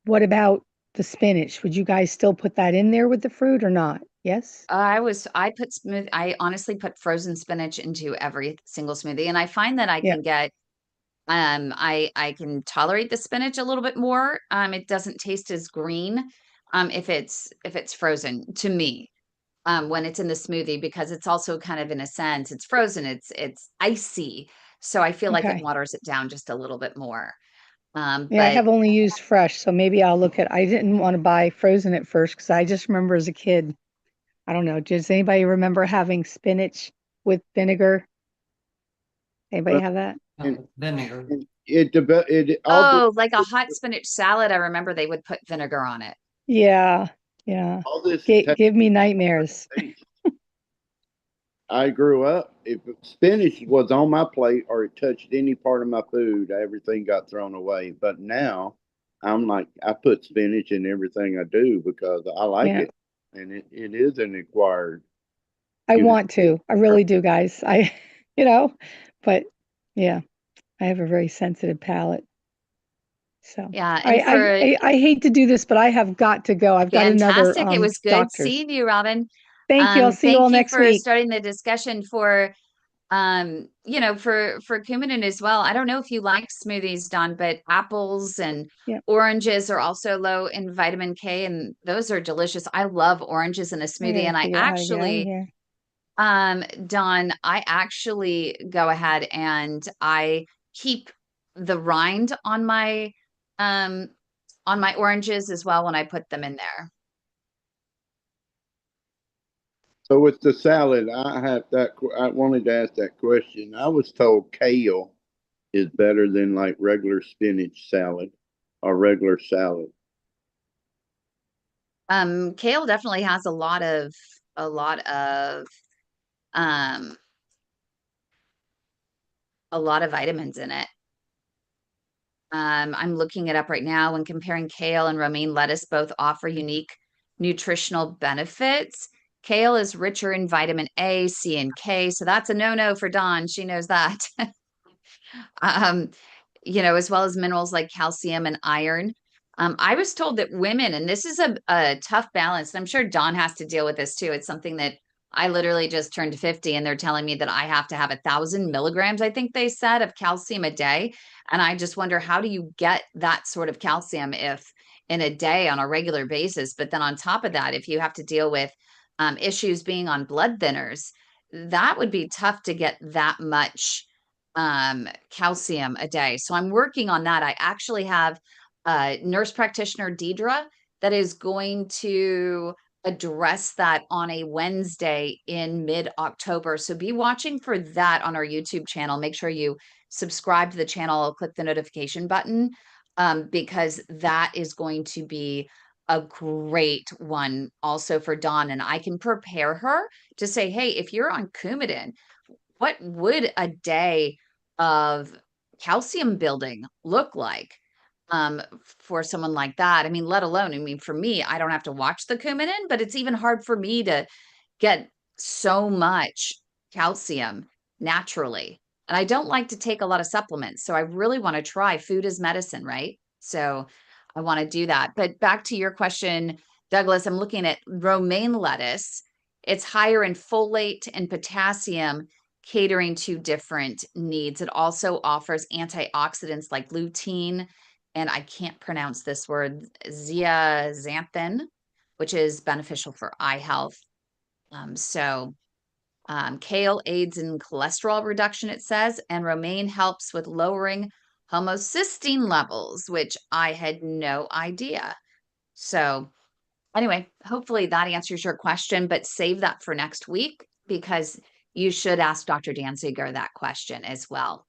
what about the spinach? Would you guys still put that in there with the fruit or not? Yes? I honestly put frozen spinach into every single smoothie. And I find that I Yeah. can get, I can tolerate the spinach a little bit more. It doesn't taste as green, if it's frozen to me. When it's in the smoothie, because it's also kind of, in a sense, it's frozen, it's icy. So I feel like it Okay. waters it down just a little bit more. Yeah, I But have only used fresh, so maybe I'll look at, I didn't want to buy frozen at first because I just remember as a kid, I don't know, does anybody remember having spinach with vinegar? Anybody Well, have that? and, Vinegar. and it oh, like a hot spinach salad, I remember they would put vinegar on it. Yeah, yeah. all this Give me nightmares. taste. I grew up, if spinach was on my plate or it touched any part of my food, everything got thrown away. But now I'm like, I put spinach in everything I do because I like Yeah, it. And it is an acquired. I You want to. I really do, guys. You know, but yeah, I have a very sensitive palate. So Yeah, and for I hate to do this, but I have got to go. I've got another fantastic. It was good doctor's. seeing you, Robin. Thank you. I'll see you all Thank you next for week. starting the discussion for for cumin as well. I don't know if you like smoothies, Don, but apples and Yeah. oranges are also low in vitamin K, and those are delicious. I love oranges in a I smoothie, gotta and I figure out how to get out of actually, here. Don, I actually go ahead and I keep the rind um on my oranges as well when I put them in there. So with the salad, I wanted to ask that question. I was told kale is better than like regular spinach salad or regular salad. Kale definitely has a lot of um a lot of vitamins in it. I'm looking it up right now. When comparing kale and romaine lettuce, both offer unique nutritional benefits. Kale is richer in vitamin A, C, and K, so that's a no-no for Dawn. She knows that. um, as well as minerals like calcium and iron. I was told that women, and this is a tough balance, and I'm sure Dawn has to deal with this too. It's something that I literally just turned 50 and they're telling me that I have to have 1,000 milligrams, I think they said, of calcium a day. And I just wonder, how do you get that sort of calcium if in a day on a regular basis? But then on top of that, if you have to deal with issues being on blood thinners, that would be tough to get that much calcium a day. So I'm working on that. I actually have nurse practitioner Deidre that is going to address that on a Wednesday in mid-October. So be watching for that on our YouTube channel. Make sure you subscribe to the channel, click the notification button, because that is going to be a great one also for Dawn. And I can prepare her to say, hey, if you're on Coumadin, what would a day of calcium building look like for someone like that? I mean, let alone, I mean, for me, I don't have to watch the Coumadin, but it's even hard for me to get so much calcium naturally. And I don't like to take a lot of supplements. So I really want to try food as medicine, right? So I want to do that. But back to your question, Douglas, I'm looking at romaine lettuce. It's higher in folate and potassium catering to different needs. It also offers antioxidants like lutein, and I can't pronounce this word, zeaxanthin, which is beneficial for eye health. Kale aids in cholesterol reduction, it says, and romaine helps with lowering homocysteine levels, which I had no idea. So anyway, hopefully that answers your question, but save that for next week because you should ask Dr. Dansinger that question as well.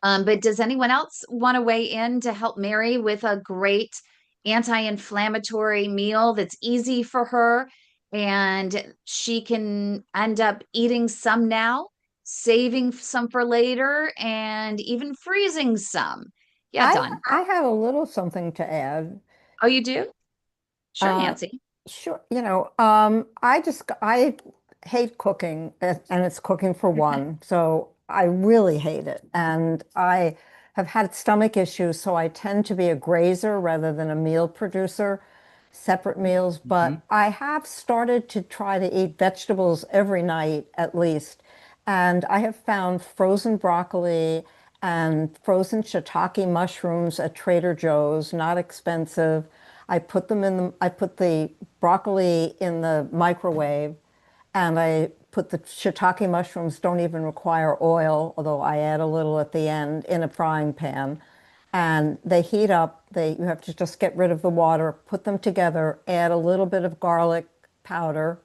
But does anyone else want to weigh in to help Mary with a great anti-inflammatory meal that's easy for her and she can end up eating some now, saving some for later, and even freezing some? Yeah, Dawn. I have a little something to add. Oh, you do? Sure, Uh, Nancy. sure. I hate cooking, and it's cooking for one. So I really hate it. And I have had stomach issues, so I tend to be a grazer rather than a meal producer, separate meals. But I have started to try to eat vegetables every night at least. And I have found frozen broccoli and frozen shiitake mushrooms at Trader Joe's, not expensive. I put the broccoli in the microwave, and I put the shiitake mushrooms, don't even require oil, although I add a little at the end, in a frying pan. And they heat up. You have to just get rid of the water, put them together, add a little bit of garlic powder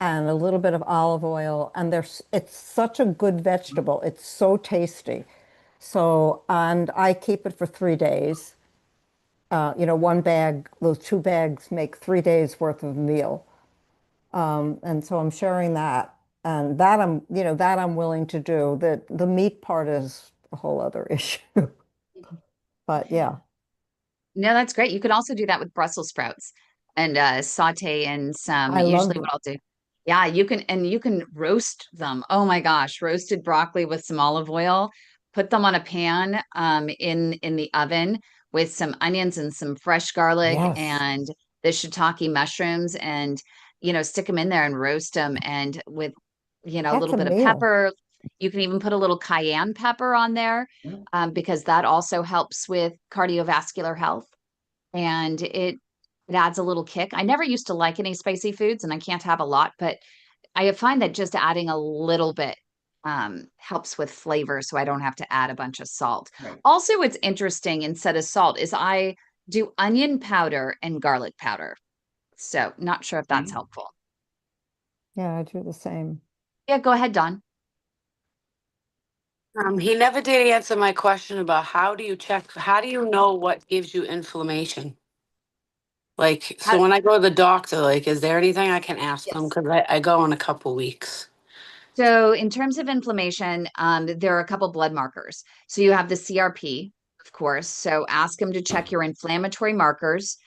and a little bit of olive oil. And it's such a good vegetable. It's so tasty. So, and I keep it for 3 days. One bag, those 2 bags make 3 days worth of meal. And so I'm sharing that. And that I'm willing to do. The meat part is a whole other issue. But yeah, No, that's great. You can also do that with Brussels sprouts and saute in some, I love usually what them. I'll do. Yeah, you can roast them. Oh my gosh, roasted broccoli with some olive oil. Put them on a pan in the oven with some onions and some fresh garlic Yes, and the shiitake mushrooms and stick them in there and roast them and with a that's little a bit of meal. pepper. You can even put a little cayenne pepper on there because that also helps with cardiovascular health and it adds a little kick. I never used to like any spicy foods and I can't have a lot, but I find that just adding a little bit helps with flavor so I don't have to add a bunch of salt. Right. Also, what's interesting instead of salt is I do onion powder and garlic powder. So not sure if that's helpful. Yeah, I do the same. Yeah, go ahead, Dawn. He never did answer my question about how do you know what gives you inflammation? Like, so How- when I go to the doctor, like, is there anything I can ask them? yes. Because I go in a couple weeks. So in terms of inflammation, there are a couple blood markers. So you have the CRP, of course. So ask them to check your inflammatory markers.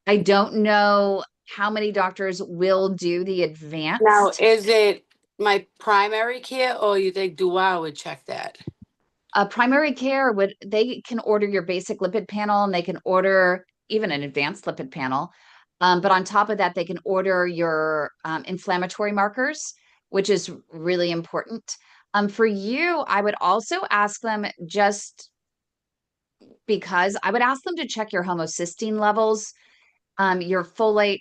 I don't know how many doctors will do the Now, advanced. is it my primary care or you think Dual would check that? Primary care they can order your basic lipid panel and they can order even an advanced lipid panel. But on top of that, they can order your inflammatory markers, which is really important. For you, I would also ask them just because I would ask them to check your homocysteine levels, your folic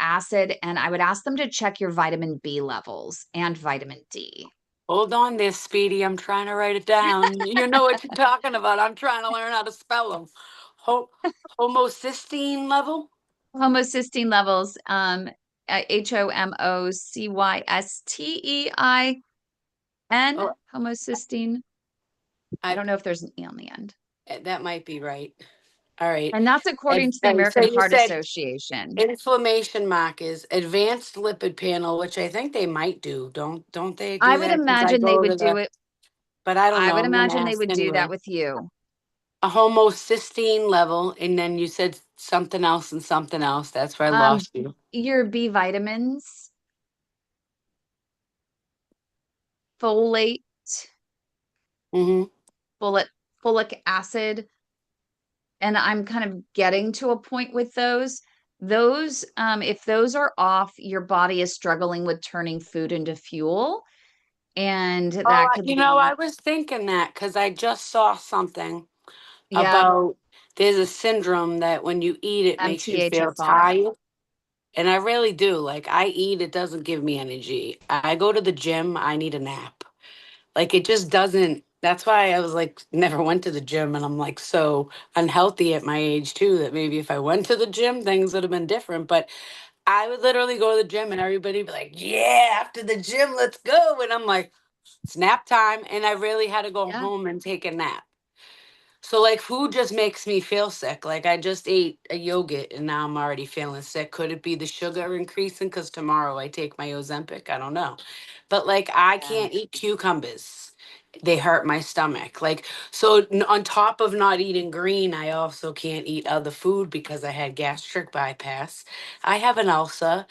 acid, and I would ask them to check your vitamin B levels and vitamin D. Hold on there, Speedy. I'm trying to write it down. You know what you're talking about. I'm trying to learn how to spell them. Homocysteine level? Homocysteine levels, HOMOCYSTEIN, Oh, homocysteine. I I don't know if there's an E on the end. that might be right. All right. And that's according to the So American you Heart said Association. inflammation markers, advanced lipid panel, which I think they might do. Don't they I do would that? Because I imagine they go to would do the, it. but I don't I know. would I'm gonna imagine they ask would do that anyway. with you. A homocysteine level, and then you said something else and something else. That's where I Um, lost you. your B vitamins, folate, Hmm. folate, folic acid, and I'm kind of getting to a point with those. If those are off, your body is struggling with turning food into fuel. And Oh, that could you know, I be, was thinking that because I just saw something yeah, about there's a syndrome that when you eat, it makes you feel MTHFR. tired. And I really do. Like, I eat, it doesn't give me energy. I go to the gym, I need a nap. Like, it just doesn't. That's why I was like, never went to the gym. And I'm like so unhealthy at my age, too, that maybe if I went to the gym, things would have been different. But I would literally go to the gym and everybody would be like, yeah, after the gym, let's go. And I'm like, it's nap time. And I really had to go Yeah, home and take a nap. So like food just makes me feel sick. Like I just ate a yogurt and now I'm already feeling sick. Could it be the sugar increasing? Because tomorrow I take my Ozempic. I don't know. But like I yeah, can't eat cucumbers. They hurt my stomach. Like so on top of not eating green, I also can't eat other food because I had gastric bypass. I have an ulcer.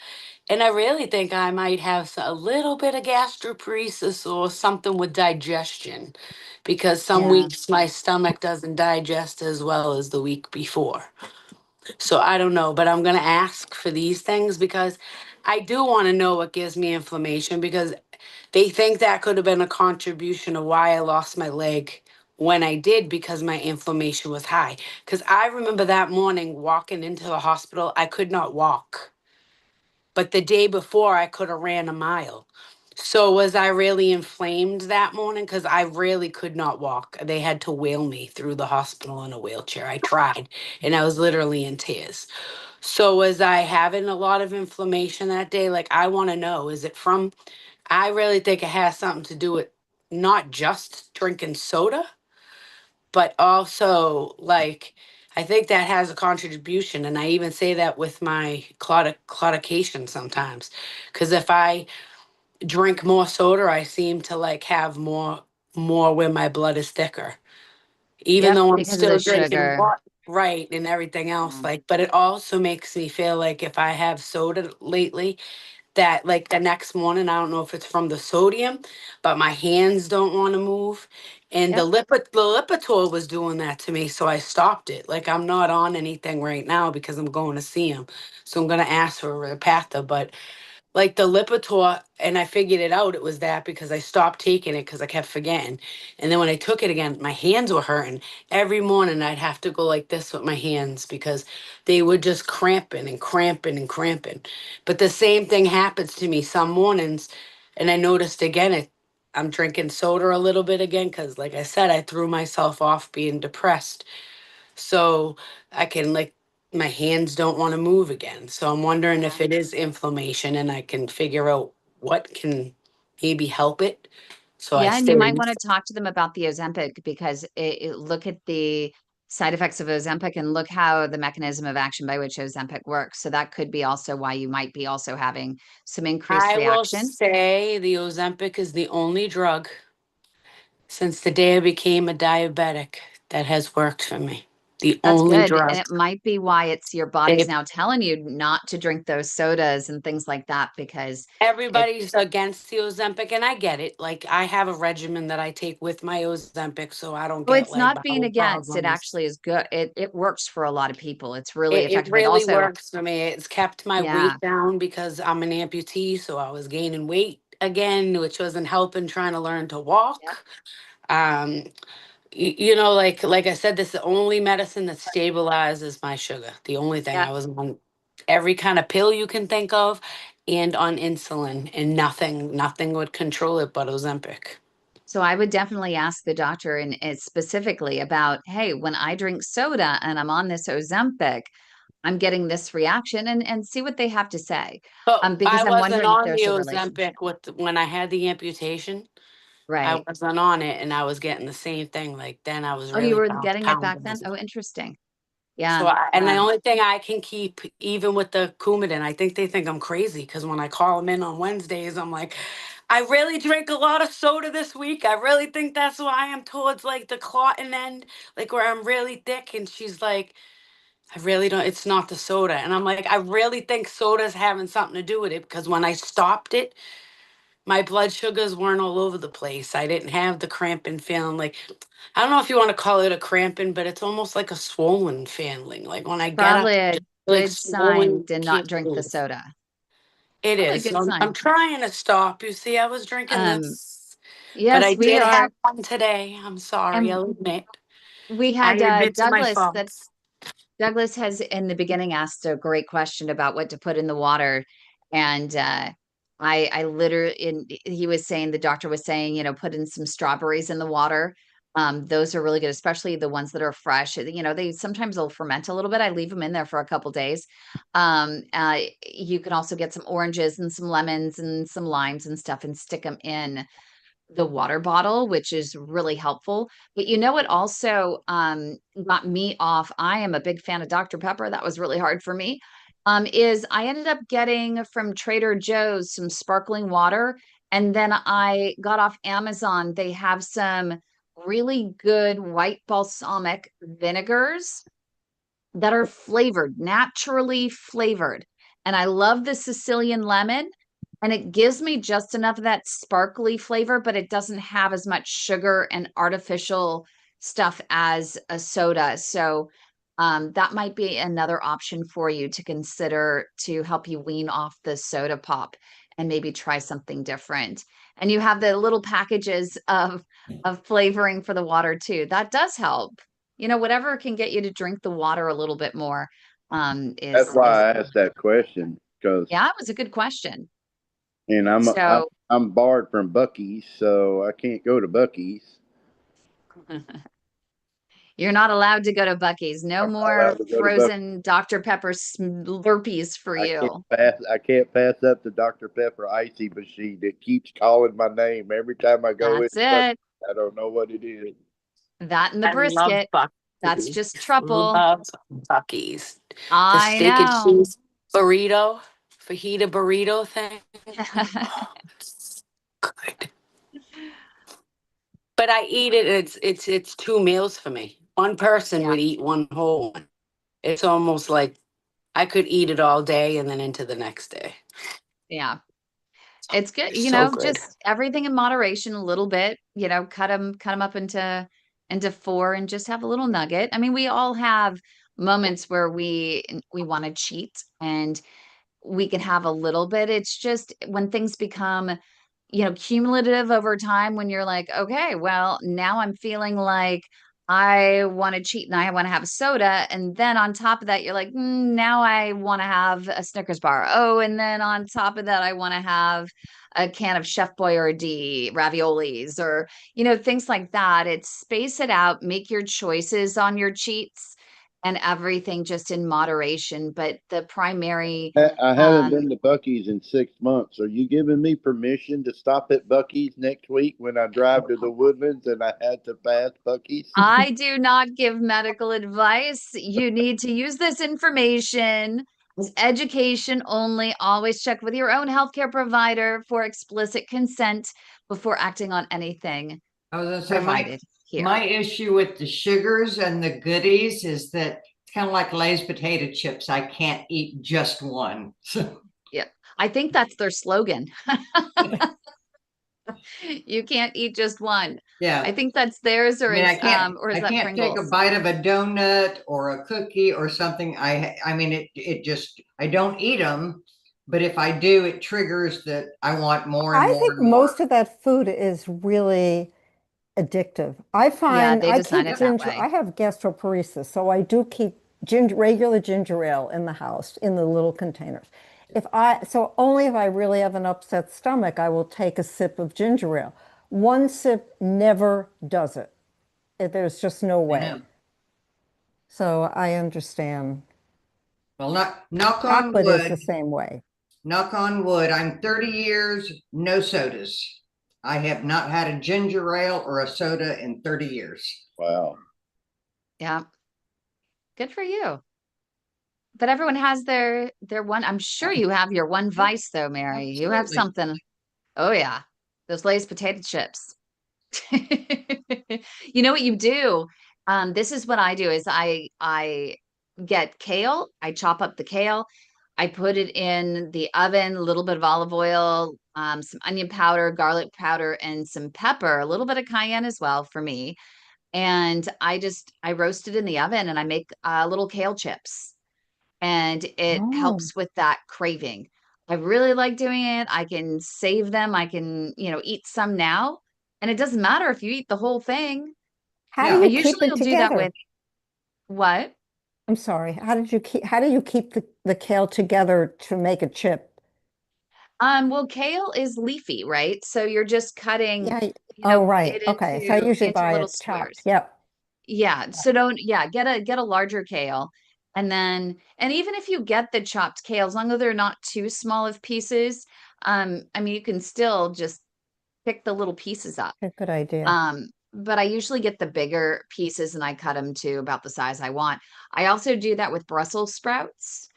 And I really think I might have a little bit of gastroparesis or something with digestion because some yeah, weeks my stomach doesn't digest as well as the week before. So I don't know, but I'm going to ask for these things because I do want to know what gives me inflammation because they think that could have been a contribution of why I lost my leg when I did because my inflammation was high. Because I remember that morning walking into the hospital, I could not walk, but the day before I could have ran a mile. So was I really inflamed that morning? Because I really could not walk. They had to wheel me through the hospital in a wheelchair. I tried, and I was literally in tears. So was I having a lot of inflammation that day? Like I want to know, is it from? I really think it has something to do with not just drinking soda, but also like I think that has a contribution, and I even say that with my claudication sometimes, because if I drink more soda, I seem to like have more where my blood is thicker, even yep, though I'm because of the still drinking sugar. water, right, and everything else. Yeah, Like, but it also makes me feel like if I have soda lately, that like the next morning, I don't know if it's from the sodium, but my hands don't want to move. And yep. the Lipitor was doing that to me, so I stopped it. Like I'm not on anything right now because I'm going to see him, so I'm gonna ask for a Repatha. But like the Lipitor, and I figured it out. It was that because I stopped taking it because I kept forgetting. And then when I took it again, my hands were hurting. Every morning I'd have to go like this with my hands because they were just cramping and cramping and cramping. But the same thing happens to me some mornings. And I noticed again, I'm drinking soda a little bit again because, like I said, I threw myself off being depressed. So I can like my hands don't want to move again. So I'm wondering Yeah. if it is inflammation and I can figure out what can maybe help it. So I Yeah, and you stay. might want to talk to them about the Ozempic because look at the side effects of Ozempic and look how the mechanism of action by which Ozempic works. So that could be also why you might be also having some increased I will reaction. say the Ozempic is the only drug since the day I became a diabetic that has worked for me. The That's only good. And drug. it might be why it's your body's They now telling you not to drink those sodas and things like that because it, Everybody's against the Ozempic, and I get it. Like I have a regimen that I take with my Ozempic, so I don't well, get it's like not being bowel against, it problems. actually is good. It works for a lot of people. It's really It effective. It really also, works for me. It's kept my yeah, weight down because I'm an amputee, so I was gaining weight again, which wasn't helping trying to learn to yeah, walk. Um, like I said, this is the only medicine that stabilizes my sugar. The only thing yeah. I was on every kind of pill you can think of and on insulin, and nothing would control it but Ozempic. So I would definitely ask the doctor and specifically about, hey, when I drink soda and I'm on this Ozempic, I'm getting this reaction and see what they have to say. But Because I I'm wasn't wondering if on the there's a relationship. Ozempic when I had the amputation. I Right. wasn't on it, and I was getting the same thing. Like then I was Oh, you really were getting it back pounding. then? Oh, interesting. So Yeah. and the Um, only thing I can keep, even with the Coumadin, I think they think I'm crazy because when I call them in on Wednesdays, I'm like, I really drank a lot of soda this week. I really think that's why I'm towards like the clotting end, like where I'm really thick. And she's like, I really don't. It's not the soda. And I'm like, I really think soda's having something to do with it because when I stopped it, my blood sugars weren't all over the place. I didn't have the cramping feeling. Like I don't know if you want to call it a cramping, but it's almost like a swollen feeling. Like when I get up, probably a like good sign swollen, to not can't drink the move. soda. It Probably a is. good So I'm sign. trying to stop. You see, I was drinking Um, this. But Yes, I we did are. have one today. I'm sorry, And I'll admit. we I had admit to my Douglas that faults. Douglas has in the beginning asked a great question about what to put in the water. And I literally, he was saying, the doctor was saying, put in some strawberries in the water. Those are really good, especially the ones that are fresh. They sometimes will ferment a little bit. I leave them in there for a couple days. You can also get some oranges and some lemons and some limes and stuff and stick them in the water bottle, which is really helpful. But it also got me off. I am a big fan of Dr. Pepper. That was really hard for me. Is I ended up getting from Trader Joe's some sparkling water. And then I got off Amazon. They have some really good white balsamic vinegars that are flavored, naturally flavored. And I love the Sicilian lemon, and it gives me just enough of that sparkly flavor, but it doesn't have as much sugar and artificial stuff as a soda. So that might be another option for you to consider to help you wean off the soda pop and maybe try something different. And you have the little packages of flavoring for the water too. That does help. Whatever can get you to drink the water a little bit more That's is why I asked that question, because yeah, it was a good question. and So I'm barred from Bucky's, so I can't go to Bucky's. you're not allowed to go to Bucky's. No I'm not more allowed to go to Bucky's. frozen Dr. Pepper Slurpees for you. I can't pass up the Dr. Pepper icy machine. It keeps calling my name every time I go in. That's it. I don't know what it is. That and the I love brisket. That's Bucky's. just trouble. Love Bucky's. The I steak and know. cheese burrito, fajita burrito thing. It's good. But I eat it. It's two meals for me. One person Yeah. would eat one whole one. It's almost like I could eat it all day and then into the next day. Yeah. It's good, It's so good. just everything in moderation a little bit, cut them up into four and just have a little nugget. I mean, we all have moments where we want to cheat and we can have a little bit. It's just when things become, cumulative over time, when you're like, okay, well, now I'm feeling like I want to cheat and I want to have a soda. And then on top of that, you're like, now I want to have a Snickers bar. Oh, and then on top of that, I want to have a can of Chef Boyardee raviolis or, things like that. It's space it out, make your choices on your cheats and everything just in moderation. But the primary, I haven't um, been to Bucky's in 6 months. Are you giving me permission to stop at Bucky's next week when I drive to the Woodlands and I had to pass Bucky's? I do not give medical advice. You need to use this information as education only. Always check with your own healthcare provider for explicit consent before acting on anything I was gonna say provided my here. issue with the sugars and the goodies is that it's kind of like Lay's potato chips. I can't eat just one. Yeah. I think that's their slogan. You can't eat just one. Yeah. I think that's theirs, I or mean, is or is I that can't take a Pringles? bite of a donut or a cookie or something. I mean, it just, I don't eat them, but if I do, it triggers that I want more and I more think and more. most of that food is really addictive. I Yeah, find they I design keep it that ginger, way. I have gastroparesis, so I do keep regular ginger ale in the house in the little containers. So only if I really have an upset stomach, I will take a sip of ginger ale. One sip never does it. There's just no I way. know. So I understand. Well, knock on Chocolate is the wood, same way. knock on wood. I'm 30 years, no sodas. I have not had a ginger ale or a soda in 30 years. Wow. Yeah. Good for you. But everyone has their one. I'm sure you have your one vice though, Mary. You have Absolutely. something. Oh yeah. Those Lay's potato chips. You know what you do? This is what I do is I get kale, I chop up the kale, I put it in the oven, a little bit of olive oil, some onion powder, garlic powder, and some pepper, a little bit of cayenne as well for me. And I roast it in the oven and I make little kale chips and it Oh, helps with that craving. I really like doing it. I can save them. I can, eat some now And it doesn't matter if you eat the whole thing. How Yeah. do I you keep usually it will do that together? with what? I'm sorry. How do you keep the kale together to make a chip? Well, kale is leafy, right? So you're just cutting, Yeah. Oh, right. it Okay. So I usually into buy little it chopped. squares. Yep. Yeah. So don't, yeah, get a larger kale. And then, and even if you get the chopped kale, as long as they're not too small of pieces, I mean, you can still just pick the little pieces up. A good idea. But I usually get the bigger pieces and I cut them to about the size I want. I also do that with Brussels sprouts.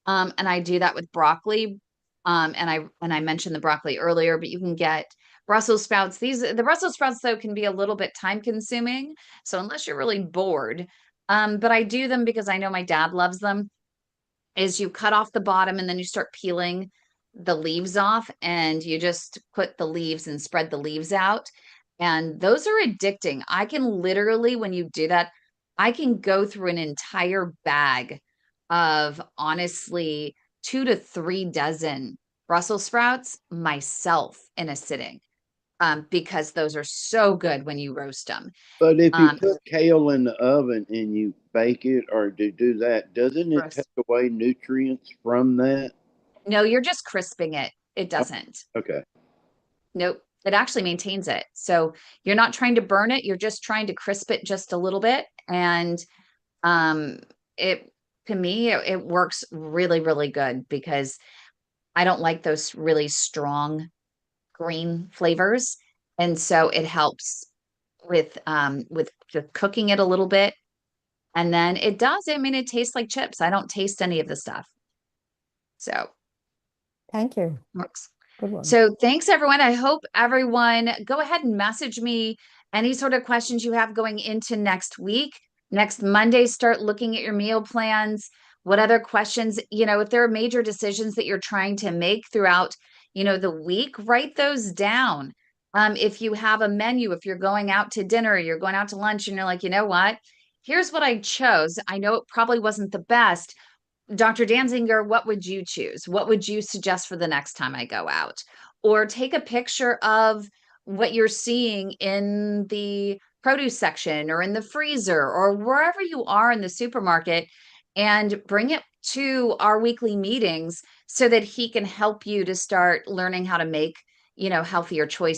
And I do that with broccoli. And I mentioned the broccoli earlier, but you can get Brussels sprouts. The Brussels sprouts though can be a little bit time consuming. So unless you're really bored, but I do them because I know my dad loves them, is you cut off the bottom and then you start peeling the leaves off and you just put the leaves and spread the leaves out. And those are addicting. I can literally, when you do that, I can go through an entire bag of honestly 2 to 3 dozen Brussels sprouts myself in a sitting, because those are so good when you roast them. But if you Um, put kale in the oven and you bake it or do that, doesn't it take roast- away nutrients from that? no, you're just crisping it. It Oh, doesn't. okay. Nope, it actually maintains it. So you're not trying to burn it, you're just trying to crisp it just a little bit. And um it to me it works really, really good because I don't like those really strong green flavors. And so it helps with just cooking it a little bit. And then it does, I mean, it tastes like chips. I don't taste any of the stuff. So Thank you. works. Good one. So thanks everyone. I hope everyone go ahead and message me any sort of questions you have going into next week. Next Monday, start looking at your meal plans. What other questions, if there are major decisions that you're trying to make throughout, the week, write those down. If you have a menu, if you're going out to dinner, you're going out to lunch and you're like, you know what? Here's what I chose. I know it probably wasn't the best. Dr. Dansinger, what would you choose? What would you suggest for the next time I go out? Or take a picture of what you're seeing in the produce section or in the freezer or wherever you are in the supermarket and bring it to our weekly meetings so that he can help you to start learning how to make, healthier choices.